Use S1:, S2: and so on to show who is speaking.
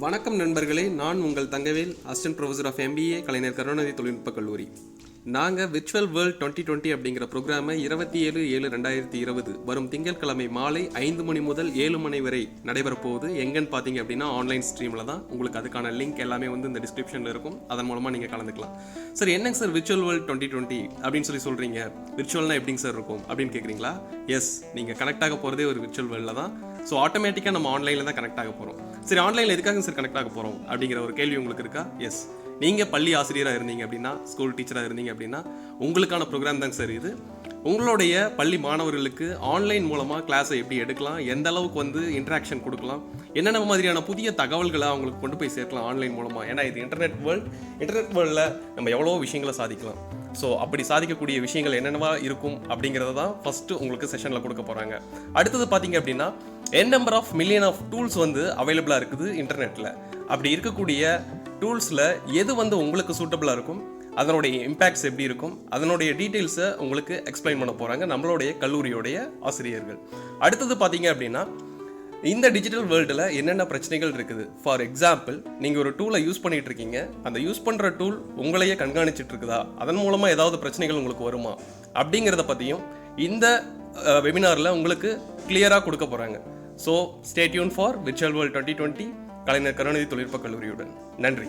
S1: வணக்கம் நண்பர்களே, நான் உங்கள் Thangavel, assistant professor of MBA Kalaignar Karunanidhi தொழில்நுட்ப கல்லூரி. நாங்கள் விர்ச்சுவல் வேர்ல்ட் 2020 அப்படிங்கிற ப்ரோக்ராமை 27/7/2020 வரும் திங்கட்கிழமை மாலை 5 மணி முதல் 7 மணி வரை நடைபெற போகுது. எங்கன்னு பார்த்தீங்க அப்படின்னா ஆன்லைன் ஸ்ட்ரீமில் தான். உங்களுக்கு அதுக்கான லிங்க் எல்லாமே இந்த டிஸ்கிரிப்ஷனில் இருக்கும். அதன் மூலமாக நீங்கள் கலந்துக்கலாம். சார், என்னங்க சார் விர்ச்சுவல் வேர்ல்ட் 2020 அப்படின்னு சொல்கிறீங்க? விர்ச்சுவல்னா எப்படிங்க சார் இருக்கும் அப்படின்னு கேட்குறீங்களா? எஸ், நீங்கள் கனெக்ட் ஆக போகிறதே ஒரு விர்ச்சுவல் வேர்ல்டில் தான். ஸோ ஆட்டோமேட்டிக்காக நம்ம ஆன்லைனில் தான் கனெக்ட் ஆக போகிறோம். சரி, ஆன்லைனில் எதுக்காக சார் கனெக்ட் ஆக போகிறோம் அப்படிங்கிற ஒரு கேள்வி உங்களுக்கு இருக்கா? எஸ், நீங்கள் பள்ளி ஆசிரியராக இருந்தீங்க அப்படின்னா, ஸ்கூல் டீச்சராக இருந்தீங்க அப்படின்னா உங்களுக்கான ப்ரோக்ராம் தாங்க சார் இது. உங்களுடைய பள்ளி மாணவர்களுக்கு ஆன்லைன் மூலமாக கிளாஸை எப்படி எடுக்கலாம், எந்த அளவுக்கு இன்ட்ராக்ஷன் கொடுக்கலாம், என்னென்ன மாதிரியான புதிய தகவல்களை அவங்களுக்கு கொண்டு போய் சேர்க்கலாம் ஆன்லைன் மூலமாக. ஏன்னா இது இன்டர்நெட் வேர்ல்டில் நம்ம எவ்வளோ விஷயங்களை சாதிக்கலாம். ஸோ அப்படி சாதிக்கக்கூடிய விஷயங்கள் என்னென்னவா இருக்கும் அப்படிங்கிறத தான் ஃபஸ்ட்டு உங்களுக்கு செஷனில் கொடுக்க போகிறாங்க. அடுத்தது பார்த்தீங்க அப்படின்னா number of million of tools அவைலபிளாக இருக்குது இன்டர்நெட்டில். அப்படி இருக்கக்கூடிய டூல்ஸில் எது உங்களுக்கு சூட்டபிளாக இருக்கும், அதனுடைய இம்பேக்ட்ஸ் எப்படி இருக்கும், அதனுடைய டீட்டெயில்ஸை உங்களுக்கு எக்ஸ்பிளைன் பண்ண போகிறாங்க நம்மளுடைய கல்லூரியோடைய ஆசிரியர்கள். அடுத்தது பார்த்தீங்க அப்படின்னா இந்த டிஜிட்டல் வேர்ல்டில் என்னென்ன பிரச்சனைகள் இருக்குது. ஃபார் எக்ஸாம்பிள், நீங்கள் ஒரு டூலை யூஸ் பண்ணிட்டு இருக்கீங்க, அந்த யூஸ் பண்ணுற டூல் உங்களையே கண்காணிச்சிட்டு இருக்குதா, அதன் மூலமாக ஏதாவது பிரச்சனைகள் உங்களுக்கு வருமா அப்படிங்கிறத பற்றியும் இந்த வெபினாரில் உங்களுக்கு கிளியராக கொடுக்க போகிறாங்க. So stay tune for virtual world 2020 கலைஞர் கருணாநிதி தொழில்நுட்ப கல்லூரியுடன். நன்றி.